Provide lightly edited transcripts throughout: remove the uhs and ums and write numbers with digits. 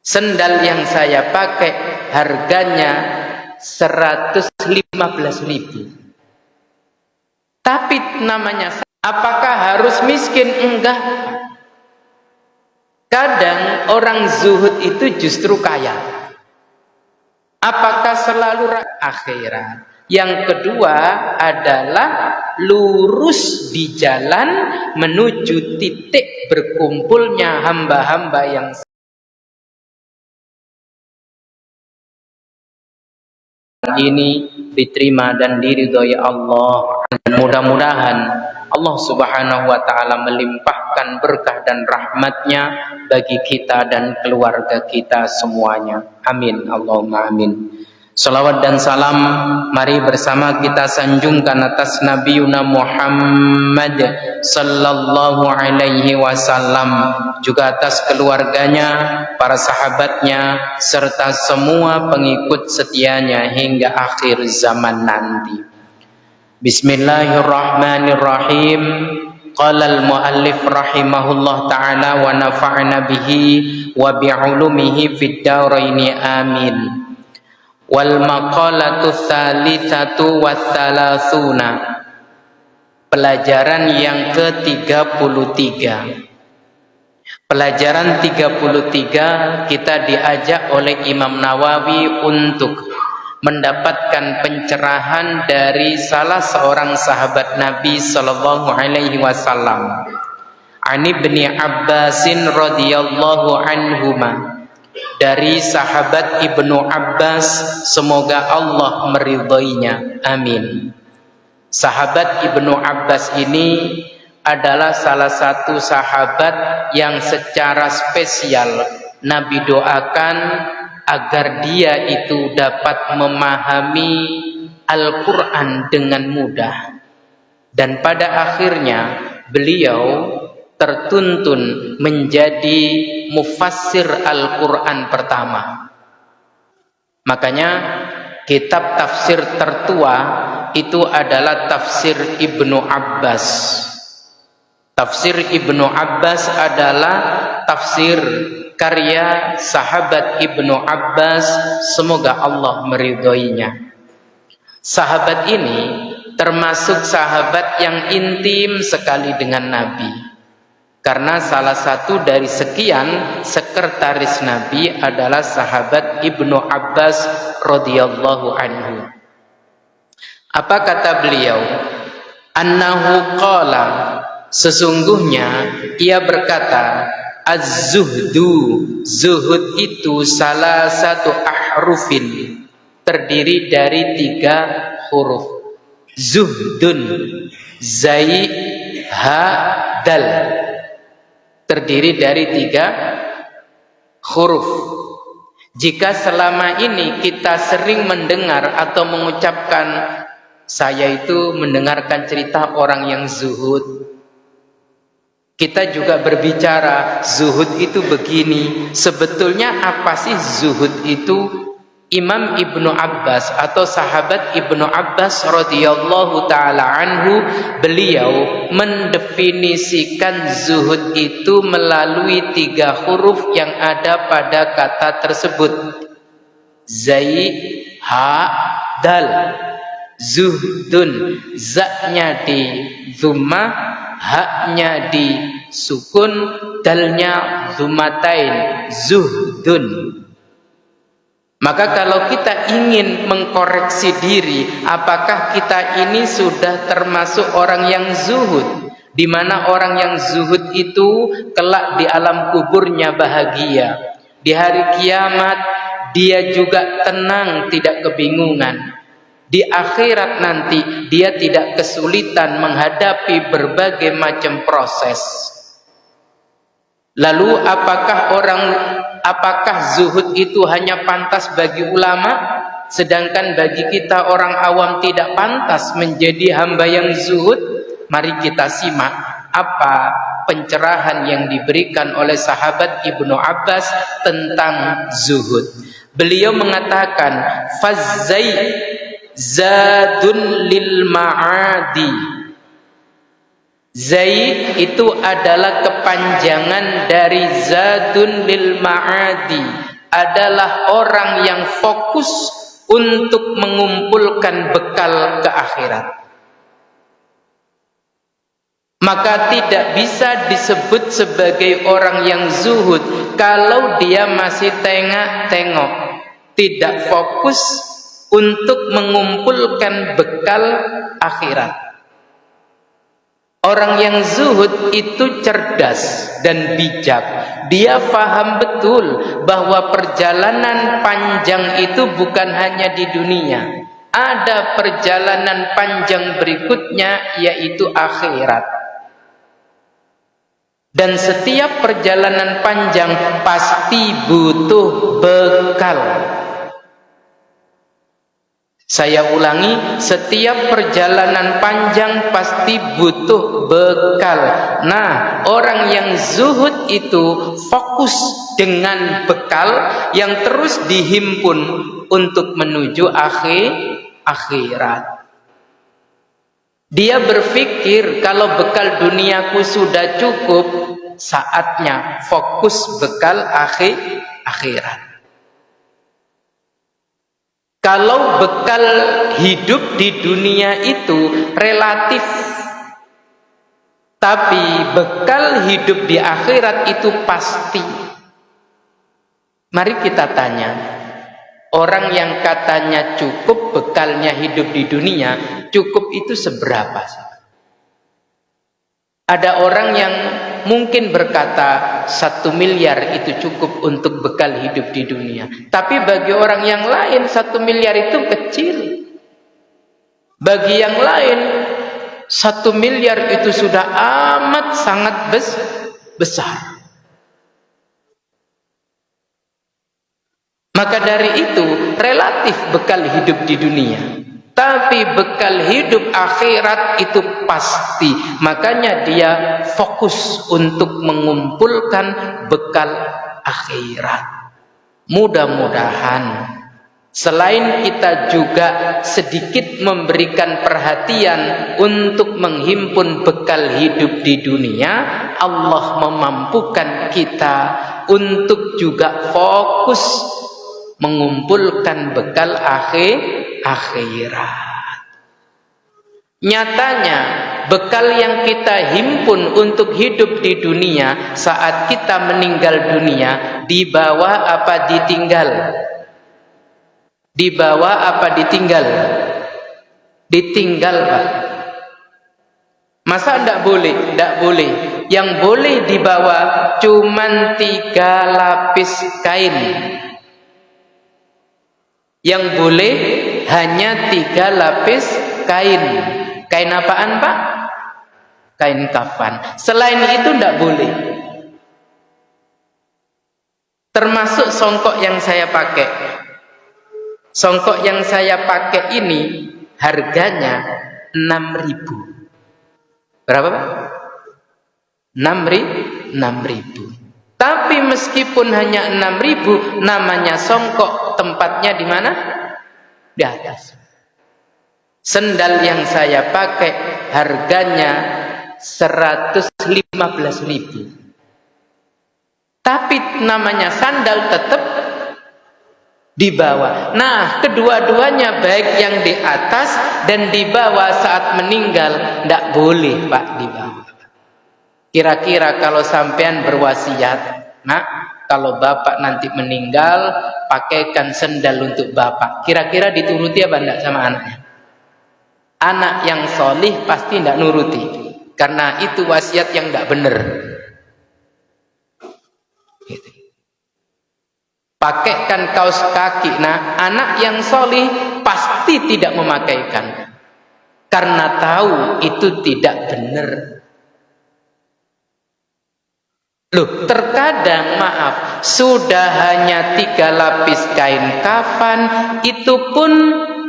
Sendal yang saya pakai harganya 115.000. Tapi namanya, apakah harus miskin? Enggak. Kadang orang zuhud itu justru kaya. Apakah selalu akhirat? Yang kedua adalah lurus di jalan menuju titik berkumpulnya hamba-hamba yang ini diterima dan diridhoi Allah. Dan mudah-mudahan Allah Subhanahu wa ta'ala melimpahkan berkah dan rahmatnya bagi kita dan keluarga kita semuanya. Amin. Allahumma amin. Salawat dan salam mari bersama kita sanjungkan atas Nabi Muhammad sallallahu alaihi wasallam, juga atas keluarganya, para sahabatnya, serta semua pengikut setianya hingga akhir zaman nanti. Bismillahirrahmanirrahim. Qala al-muallif rahimahullah ta'ala wa nafa'na bihi wa bi'ulumihi fid daraini amin. Wal maqalatu tsalitsatu watsalatsuna. Pelajaran yang ke-33. Pelajaran 33 kita diajak oleh Imam Nawawi untuk mendapatkan pencerahan dari salah seorang sahabat Nabi sallallahu alaihi wasallam. Ani bin Abbasin radhiyallahu anhuma. Dari sahabat Ibnu Abbas, semoga Allah meridhoinya. Amin. Sahabat Ibnu Abbas ini adalah salah satu sahabat yang secara spesial Nabi doakan agar dia itu dapat memahami Al-Quran dengan mudah. Dan pada akhirnya beliau tertuntun menjadi mufassir Al-Quran pertama. Makanya kitab tafsir tertua itu adalah tafsir Ibnu Abbas. Tafsir Ibnu Abbas adalah tafsir karya sahabat Ibnu Abbas, semoga Allah meridhoinya. Sahabat ini termasuk sahabat yang intim sekali dengan Nabi. Karena salah satu dari sekian sekretaris Nabi adalah sahabat Ibnu Abbas radhiyallahu anhu. Apa kata beliau? Annahu qala, sesungguhnya ia berkata, az-zuhdu, zuhud itu salah satu ahrufin, terdiri dari 3 huruf. Zuhdun, zai, ha, dal, terdiri dari 3 huruf. Jika selama ini kita sering mendengar atau mengucapkan, saya itu mendengarkan cerita orang yang zuhud, kita juga berbicara zuhud itu begini. Sebetulnya apa sih zuhud itu? Imam Ibnu Abbas atau sahabat Ibnu Abbas radhiyallahu ta'ala anhu, beliau mendefinisikan zuhud itu melalui 3 huruf yang ada pada kata tersebut. Zai, ha, dal. Zuhdun, za-nya di dhammah, ha-nya di sukun, dalnya dhammatain. Zuhdun. Maka kalau kita ingin mengkoreksi diri, apakah kita ini sudah termasuk orang yang zuhud, di mana orang yang zuhud itu kelak di alam kuburnya bahagia, di hari kiamat dia juga tenang, tidak kebingungan, di akhirat nanti dia tidak kesulitan menghadapi berbagai macam proses. Lalu apakah zuhud itu hanya pantas bagi ulama, sedangkan bagi kita orang awam tidak pantas menjadi hamba yang zuhud? Mari kita simak apa pencerahan yang diberikan oleh sahabat Ibnu Abbas tentang zuhud. Beliau mengatakan, fazzai zadun lil ma'adi. Zaid itu adalah kepanjangan dari zadun lil ma'adi. adalah orang yang fokus untuk mengumpulkan bekal ke akhirat. Maka tidak bisa disebut sebagai orang yang zuhud kalau dia masih tengok-tengok, tidak fokus untuk mengumpulkan bekal akhirat. Orang yang zuhud itu cerdas dan bijak. Dia faham betul bahwa perjalanan panjang itu bukan hanya di dunia. Ada perjalanan panjang berikutnya, yaitu akhirat. Dan setiap perjalanan panjang pasti butuh bekal. Saya ulangi, setiap perjalanan panjang pasti butuh bekal. Nah, orang yang zuhud itu fokus dengan bekal yang terus dihimpun untuk menuju akhirat. Dia berpikir, kalau bekal duniaku sudah cukup, saatnya fokus bekal akhirat. Kalau bekal hidup di dunia itu relatif, tapi bekal hidup di akhirat itu pasti. Mari kita tanya, orang yang katanya cukup bekalnya hidup di dunia, cukup itu seberapa? Ada orang yang mungkin berkata 1 miliar itu cukup untuk bekal hidup di dunia. Tapi bagi orang yang lain 1 miliar itu kecil. Bagi yang lain 1 miliar itu sudah amat sangat besar. Maka dari itu relatif bekal hidup di dunia. Tapi bekal hidup akhirat itu pasti. Makanya dia fokus untuk mengumpulkan bekal akhirat. Mudah-mudahan selain kita juga sedikit memberikan perhatian untuk menghimpun bekal hidup di dunia, Allah memampukan kita untuk juga fokus mengumpulkan bekal akhirat. Nyatanya bekal yang kita himpun untuk hidup di dunia, saat kita meninggal dunia, dibawa apa ditinggal? Dibawa apa ditinggal? Ditinggal, Pak. Masa enggak boleh? Enggak boleh. Yang boleh dibawa cuman 3 lapis kain. Yang boleh hanya 3 lapis kain. Kain apaan, Pak? Kain kafan. Selain itu tidak boleh. Termasuk songkok yang saya pakai. Songkok yang saya pakai ini harganya 6.000. Berapa, Pak? 6.000. Tapi meskipun hanya 6.000, namanya songkok, tempatnya di mana? Di atas. Sendal yang saya pakai harganya 115.000. Tapi namanya sandal tetap di bawah. Nah, kedua-duanya baik yang di atas dan di bawah saat meninggal tidak boleh, Pak, di bawah. Kira-kira kalau sampean berwasiat, Nak, kalau bapak nanti meninggal, pakaikan sendal untuk bapak. Kira-kira dituruti apa enggak sama anaknya? Anak yang solih pasti tidak nuruti, karena itu wasiat yang tidak benar. Gitu. Pakaikan kaos kaki. Nah, anak yang solih pasti tidak memakaikan, karena tahu itu tidak benar. Loh, terkadang maaf, sudah hanya 3 lapis kain kafan, itu pun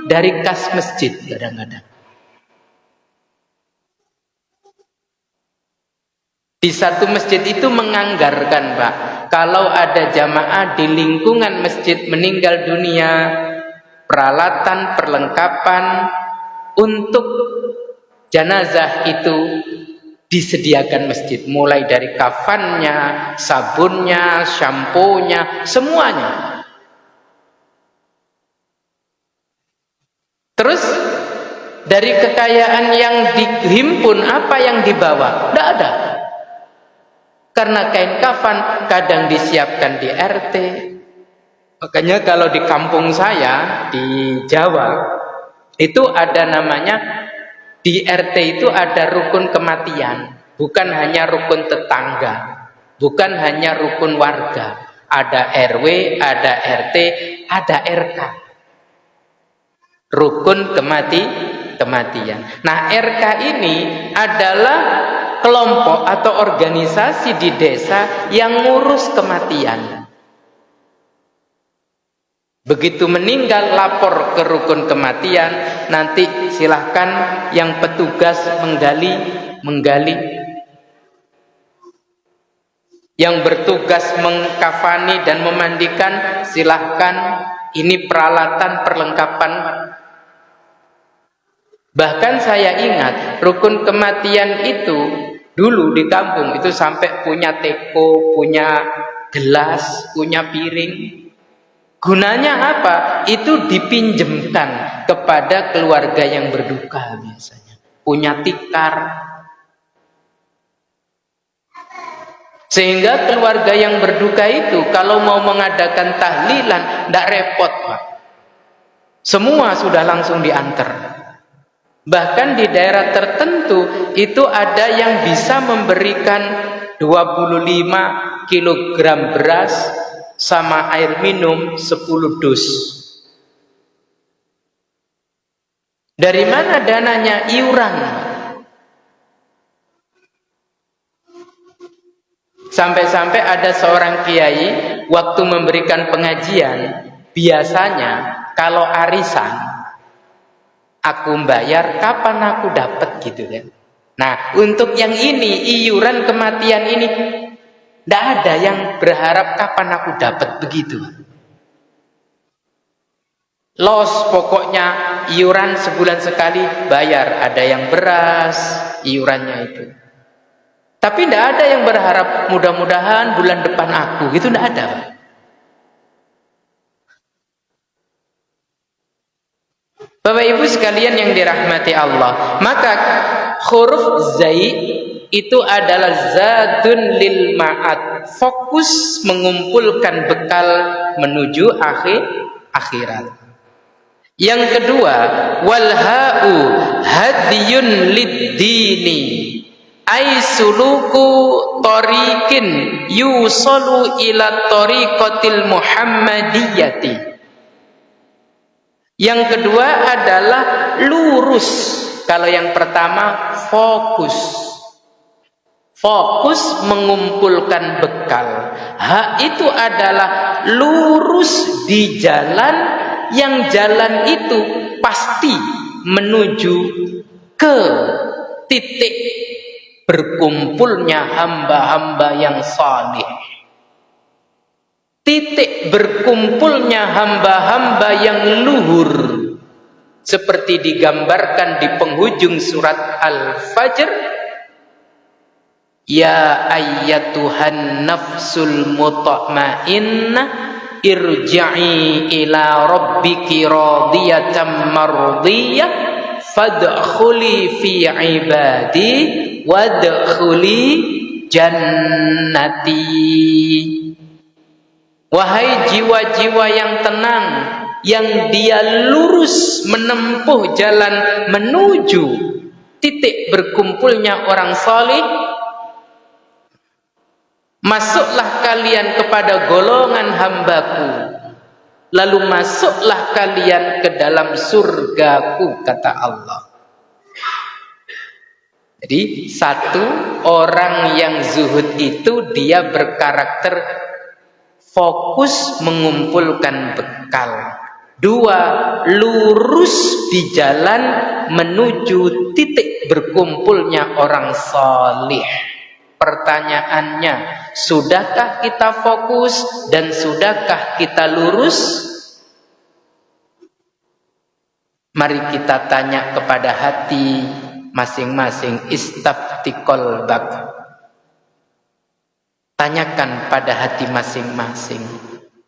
dari kas masjid kadang-kadang. Di satu masjid itu menganggarkan, Pak, kalau ada jamaah di lingkungan masjid meninggal dunia, peralatan, perlengkapan untuk jenazah itu disediakan masjid, mulai dari kafannya, sabunnya, shampoo-nya, semuanya. Terus dari kekayaan yang dihimpun apa yang dibawa? Tidak ada. Karena kain kafan kadang disiapkan di RT. Makanya kalau di kampung saya di Jawa itu ada namanya, di RT itu ada rukun kematian. Bukan hanya rukun tetangga, bukan hanya rukun warga. Ada RW, ada RT, ada RK. Rukun kematian. Nah, RK ini adalah kelompok atau organisasi di desa yang ngurus kematian. Begitu meninggal lapor ke rukun kematian, nanti silahkan yang petugas menggali. Yang bertugas mengkafani dan memandikan, silahkan, ini peralatan perlengkapan. Bahkan saya ingat rukun kematian itu dulu di kampung itu sampai punya teko, punya gelas, punya piring. Gunanya apa? Itu dipinjemkan kepada keluarga yang berduka biasanya. Punya tikar. Sehingga keluarga yang berduka itu kalau mau mengadakan tahlilan tidak repot, Pak. Semua sudah langsung diantar. Bahkan di daerah tertentu itu ada yang bisa memberikan 25 kg beras sama air minum 10 dus. Dari mana dananya? Iuran. Sampai-sampai ada seorang kiai waktu memberikan pengajian, biasanya kalau arisan aku bayar, kapan aku dapat gitu kan. Nah, untuk yang ini, iuran kematian ini, tidak ada yang berharap kapan aku dapat begitu. Los pokoknya iuran sebulan sekali bayar, ada yang beras iurannya itu. Tapi tidak ada yang berharap mudah-mudahan bulan depan aku, gitu tidak ada. Bapak Ibu sekalian yang dirahmati Allah, maka huruf zai itu adalah zadun lil ma'ad, fokus mengumpulkan bekal menuju akhirat. Yang kedua, wal ha'u hadiyun lid-dini, ai suluku tariqin yusalu ila tariqatil muhammadiyati. Yang kedua adalah lurus. Kalau yang pertama fokus. Fokus mengumpulkan bekal. Hak itu adalah lurus di jalan, yang jalan itu pasti menuju ke titik berkumpulnya hamba-hamba yang salih. Titik berkumpulnya hamba-hamba yang luhur, seperti digambarkan di penghujung surat Al-Fajr. Ya ayyatuhan nafsul mutmainnah irji'i ila rabbiki radiyatan mardiyah fadkhuli fi ibadi wadkhuli jannati. Wahai jiwa-jiwa yang tenang, yang dia lurus menempuh jalan menuju titik berkumpulnya orang salih, masuklah kalian kepada golongan hambaku, lalu masuklah kalian ke dalam surgaku, kata Allah. Jadi satu, orang yang zuhud itu dia berkarakter fokus mengumpulkan bekal. Dua, lurus di jalan menuju titik berkumpulnya orang salih. Pertanyaannya, sudahkah kita fokus dan sudahkah kita lurus? Mari kita tanya kepada hati masing-masing. Istafti qalbak. Tanyakan pada hati masing-masing,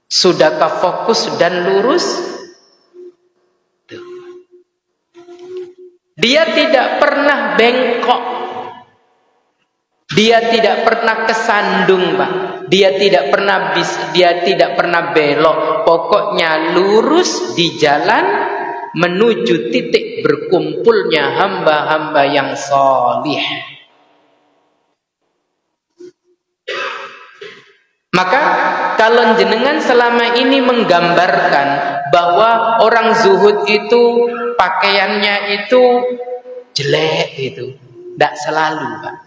sudahkah fokus dan lurus? Dia tidak pernah bengkok. Dia tidak pernah kesandung, Pak. Dia tidak pernah belok. Pokoknya lurus di jalan menuju titik berkumpulnya hamba-hamba yang salih. Maka kalau jenengan selama ini menggambarkan bahwa orang zuhud itu pakaiannya itu jelek gitu, tidak selalu, Pak.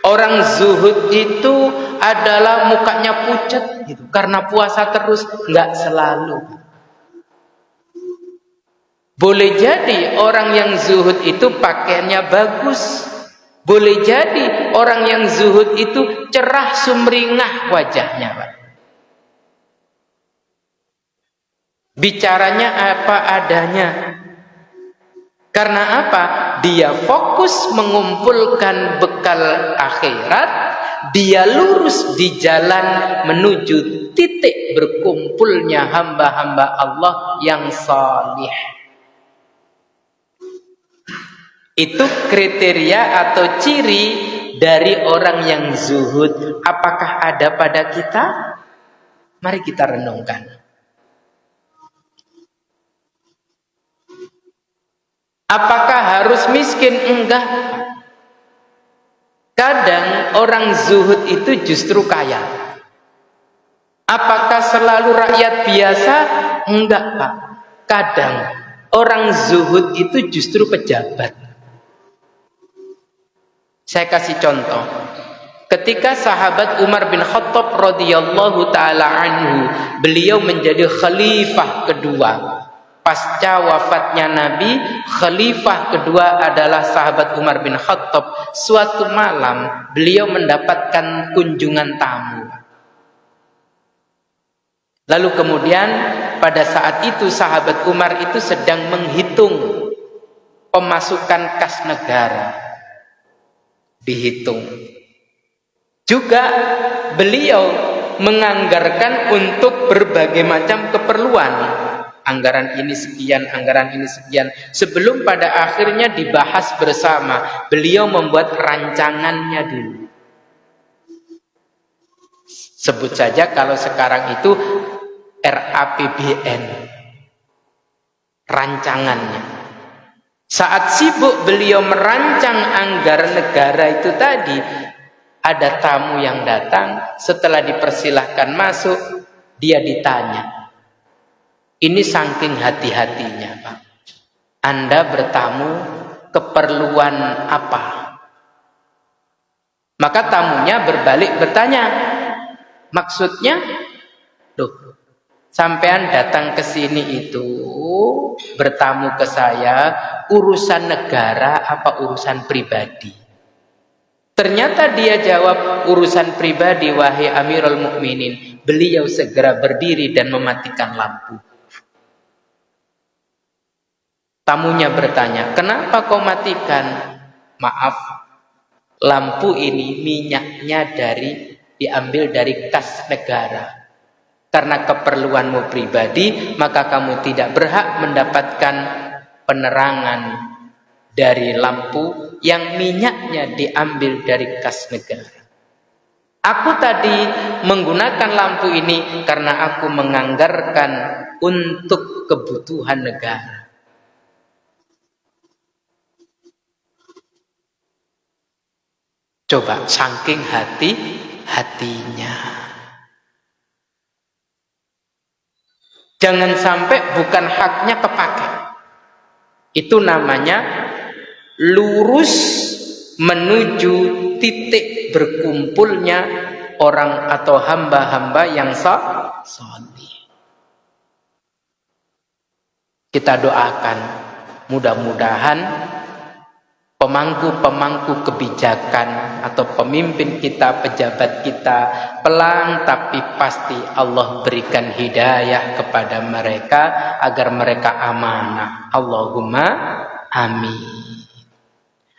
Orang zuhud itu adalah mukanya pucat gitu karena puasa terus, nggak selalu. Boleh jadi orang yang zuhud itu pakaiannya bagus. Boleh jadi orang yang zuhud itu cerah sumringah wajahnya, Pak. Bicaranya apa adanya. Karena apa? Dia fokus mengumpulkan bekal akhirat. Dia lurus di jalan menuju titik berkumpulnya hamba-hamba Allah yang salih. Itu kriteria atau ciri dari orang yang zuhud. Apakah ada pada kita? Mari kita renungkan. Apakah harus miskin? Enggak. Kadang orang zuhud itu justru kaya. Apakah selalu rakyat biasa? Enggak, Pak. Kadang orang zuhud itu justru pejabat. Saya kasih contoh. Ketika sahabat Umar bin Khattab radhiyallahu taala anhu, beliau menjadi khalifah kedua. Pasca wafatnya Nabi, khalifah kedua adalah sahabat Umar bin Khattab. Suatu malam, beliau mendapatkan kunjungan tamu. Lalu kemudian pada saat itu sahabat Umar itu sedang menghitung pemasukan kas negara. Dihitung. Juga beliau menganggarkan untuk berbagai macam keperluan. Anggaran ini sekian, anggaran ini sekian. Sebelum pada akhirnya dibahas bersama, beliau membuat rancangannya dulu. Sebut saja kalau sekarang itu RAPBN. Rancangannya. Saat sibuk beliau merancang anggaran negara itu tadi, ada tamu yang datang. Setelah dipersilahkan masuk, dia ditanya, ini saking hati-hatinya, Pak, Anda bertamu keperluan apa? Maka tamunya berbalik bertanya, maksudnya, loh, sampean datang ke sini itu bertamu ke saya urusan negara apa urusan pribadi? Ternyata dia jawab urusan pribadi, wahai Amirul Mukminin. Beliau segera berdiri dan mematikan lampu. Tamunya bertanya, kenapa kau matikan? Maaf, lampu ini minyaknya diambil dari kas negara. Karena keperluanmu pribadi, maka kamu tidak berhak mendapatkan penerangan dari lampu yang minyaknya diambil dari kas negara. Aku tadi menggunakan lampu ini karena aku menganggarkan untuk kebutuhan negara. Coba, saking hati-hatinya. Jangan sampai bukan haknya kepake. Itu namanya lurus menuju titik berkumpulnya orang atau hamba-hamba yang salih. Kita doakan mudah-mudahan pemangku-pemangku kebijakan atau pemimpin kita, pejabat kita, pelan tapi pasti Allah berikan hidayah kepada mereka agar mereka amanah. Allahumma amin.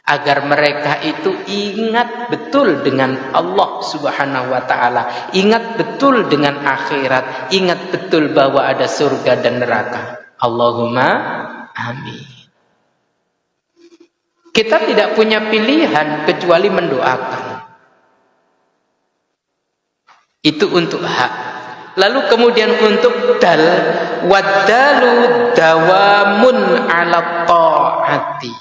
Agar mereka itu ingat betul dengan Allah Subhanahu wa ta'ala, ingat betul dengan akhirat, ingat betul bahwa ada surga dan neraka. Allahumma Amin. Kita tidak punya pilihan kecuali mendoakan. Itu untuk hak. Lalu kemudian untuk dal, wadalu dawamun ala ta'ati.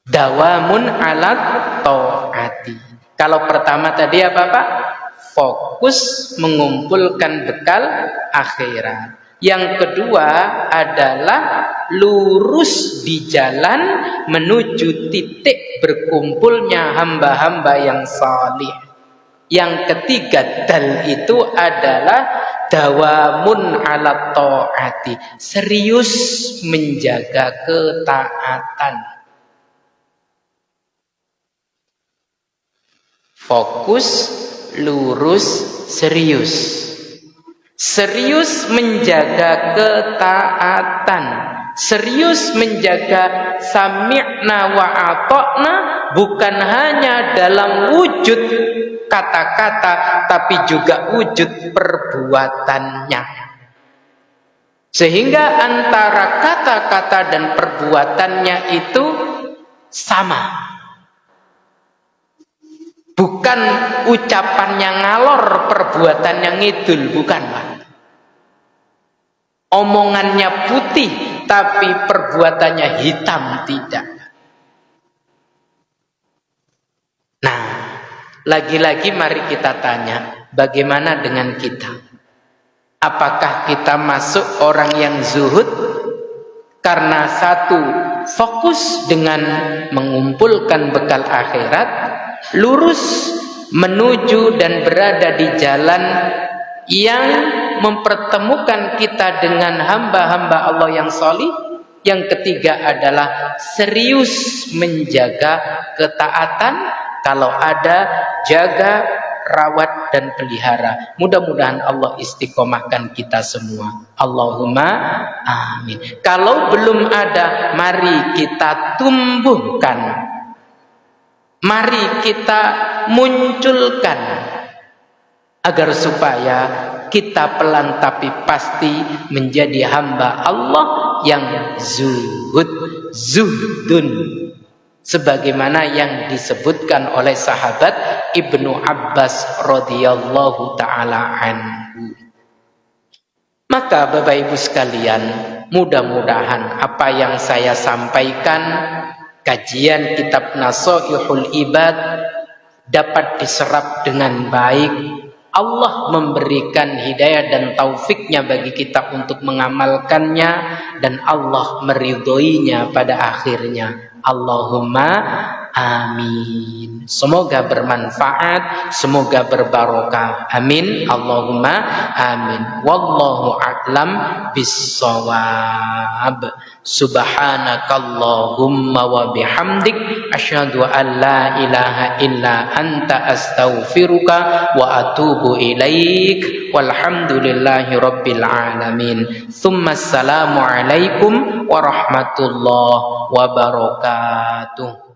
Dawamun ala ta'ati. Kalau pertama tadi apa Pak? Fokus mengumpulkan bekal akhirat. Yang kedua adalah lurus di jalan menuju titik berkumpulnya hamba-hamba yang salih. Yang ketiga dal itu adalah dawamun ala ta'ati, serius menjaga ketaatan. Fokus, lurus, serius. Serius menjaga ketaatan, serius menjaga sami'na wa ata'na, bukan hanya dalam wujud kata-kata tapi juga wujud perbuatannya. Sehingga antara kata-kata dan perbuatannya itu sama. Bukan ucapannya ngalor, perbuatannya ngidul, bukan Pak. Omongannya putih, tapi perbuatannya hitam, tidak. Nah, lagi-lagi mari kita tanya, bagaimana dengan kita? Apakah kita masuk orang yang zuhud? Karena satu, fokus dengan mengumpulkan bekal akhirat, lurus menuju dan berada di jalan yang mempertemukan kita dengan hamba-hamba Allah yang salih. Yang ketiga adalah serius menjaga ketaatan. Kalau ada, jaga, rawat dan pelihara. Mudah-mudahan Allah istiqomahkan kita semua. Allahumma amin. Kalau belum ada, mari kita tumbuhkan. Mari kita munculkan agar supaya kita pelan tapi pasti menjadi hamba Allah yang zuhdun, sebagaimana yang disebutkan oleh sahabat Ibnu Abbas radhiyallahu taala anhu. Maka Bapak Ibu sekalian, mudah-mudahan apa yang saya sampaikan, kajian kitab Nasaihul Ibad, dapat diserap dengan baik. Allah memberikan hidayah dan taufiknya bagi kita untuk mengamalkannya, dan Allah meridhoinya pada akhirnya. Allahumma amin. Semoga bermanfaat, semoga berbarokah. Amin. Allahumma amin. Wallahu a'lam bissawab. Subhanakallahumma wa bihamdik asyhadu an la ilaha illa anta astaghfiruka wa atubu ilaik. Walhamdulillahi rabbil alamin. Tsumma assalamu alaikum warahmatullahi wabarakatuh.